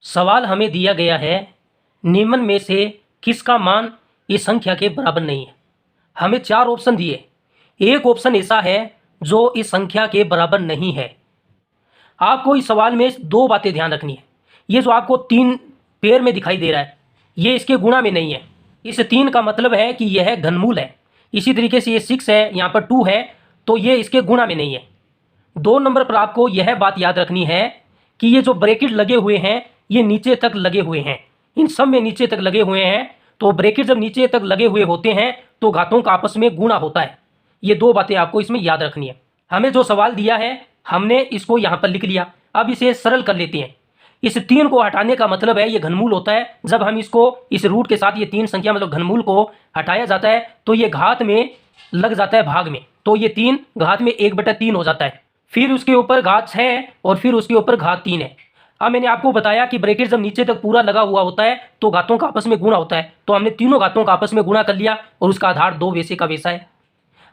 सवाल हमें दिया गया है, निम्न में से किसका मान इस संख्या के बराबर नहीं है। हमें 4 ऑप्शन दिए। एक ऑप्शन ऐसा है जो इस संख्या के बराबर नहीं है। आपको इस सवाल में 2 बातें ध्यान रखनी है। ये जो आपको 3 पेयर में दिखाई दे रहा है, ये इसके गुणा में नहीं है। इस 3 का मतलब है कि यह घनमूल है। इसी तरीके से ये 6 है, यहाँ पर 2 है, तो ये इसके गुणा में नहीं है। 2 नंबर पर आपको यह बात याद रखनी है कि ये जो ब्रैकेट लगे हुए हैं, ये नीचे तक लगे हुए हैं। इन सब में नीचे तक लगे हुए हैं। तो ब्रैकेट जब नीचे तक लगे हुए होते हैं तो घातों का आपस में गुणा होता है। ये 2 बातें आपको इसमें याद रखनी है। हमें जो सवाल दिया है, हमने इसको यहाँ पर लिख लिया। अब इसे सरल कर लेते हैं। इस 3 को हटाने का मतलब है ये घनमूल होता है। जब हम इसको इस रूट के साथ ये 3 संख्या मतलब घनमूल को हटाया जाता है तो ये घात में लग जाता है भाग में। तो ये 3 घात में 1/3 हो जाता है। फिर उसके ऊपर घात 6 और फिर उसके ऊपर घात 3 है। अब मैंने आपको बताया कि ब्रैकेट जब नीचे तक पूरा लगा हुआ होता है तो घातों का आपस में गुणा होता है। तो हमने तीनों घातों का आपस में गुणा कर लिया और उसका आधार 2 वैसे का वैसा है।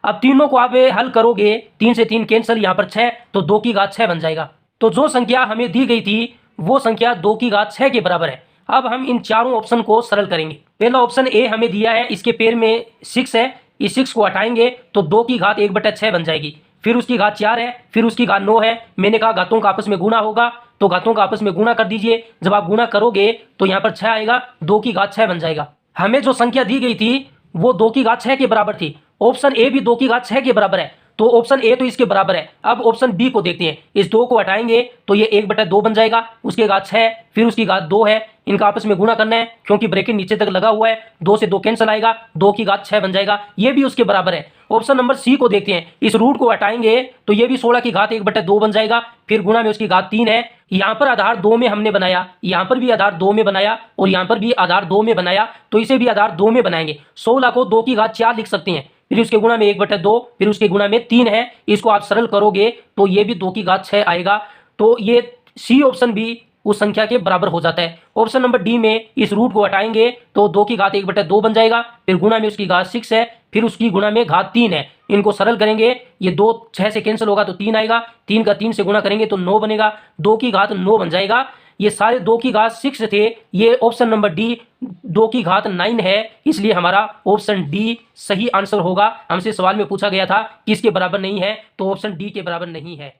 अब तीनों को आप हल करोगे, 3 से 3 कैंसिल, यहाँ पर 6, तो 2 की घात 6 बन जाएगा। तो जो संख्या हमें दी गई थी वो संख्या 2 की घात 6 के बराबर है। अब हम इन चारों ऑप्शन को सरल करेंगे। पहला ऑप्शन ए हमें दिया है, इसके पेयर में 6 है। इस 6 को हटाएंगे तो 2 की घात 1/6 बन जाएगी। फिर उसकी घात 4 है, फिर उसकी घात 9 है। मैंने कहा घातों का आपस में गुणा होगा, तो घातों का आपस में गुणा कर दीजिए। जब आप गुणा करोगे तो यहाँ पर 6 आएगा, 2 की घात 6 बन जाएगा। हमें जो संख्या दी गई थी वो 2 की घात 6 के बराबर थी। ऑप्शन ए भी 2 की घात 6 के बराबर है, तो ऑप्शन ए तो इसके बराबर है। अब ऑप्शन बी को देखते हैं। इस 2 को हटाएंगे तो ये 1/2 बन जाएगा, उसके घात 6, फिर उसकी घात 2 है। इनका आपस में गुणा करना है क्योंकि ब्रैकेट नीचे तक लगा हुआ है। 2 से 2 कैंसिल आएगा, 2 की घात 6 बन जाएगा, ये भी उसके बराबर है। ऑप्शन नंबर सी को देखते हैं। इस रूट को हटाएंगे तो ये भी 16 की घात 1/2 बन जाएगा, फिर गुणा में उसकी घात 3 है। यहाँ पर आधार 2 में हमने बनाया, यहाँ पर भी आधार 2 में बनाया और यहाँ पर भी आधार 2 में बनाया, तो इसे भी आधार 2 में बनाएंगे। 16 को 2 की घात 4 लिख सकते हैं, फिर उसके गुणा में 1/2, फिर उसके गुणा में 3 है। इसको आप सरल करोगे तो ये भी 2 की घात 6 आएगा। तो ये सी ऑप्शन भी उस संख्या के बराबर हो जाता है। ऑप्शन नंबर डी में इस रूट को हटाएंगे तो 2 की घात 1/2 बन जाएगा, फिर गुणा में उसकी घात 6 है, फिर उसकी गुणा में घात 3 है। इनको सरल करेंगे, ये 2 6 से कैंसिल होगा तो 3 आएगा, 3 का 3 से गुणा करेंगे तो 9 बनेगा, 2 की घात 9 बन जाएगा। ये सारे 2 की घात 6 थे। ये ऑप्शन नंबर डी 2 की घात 9 है, इसलिए हमारा ऑप्शन डी सही आंसर होगा। हमसे सवाल में पूछा गया था किसके बराबर नहीं है, तो ऑप्शन डी के बराबर नहीं है।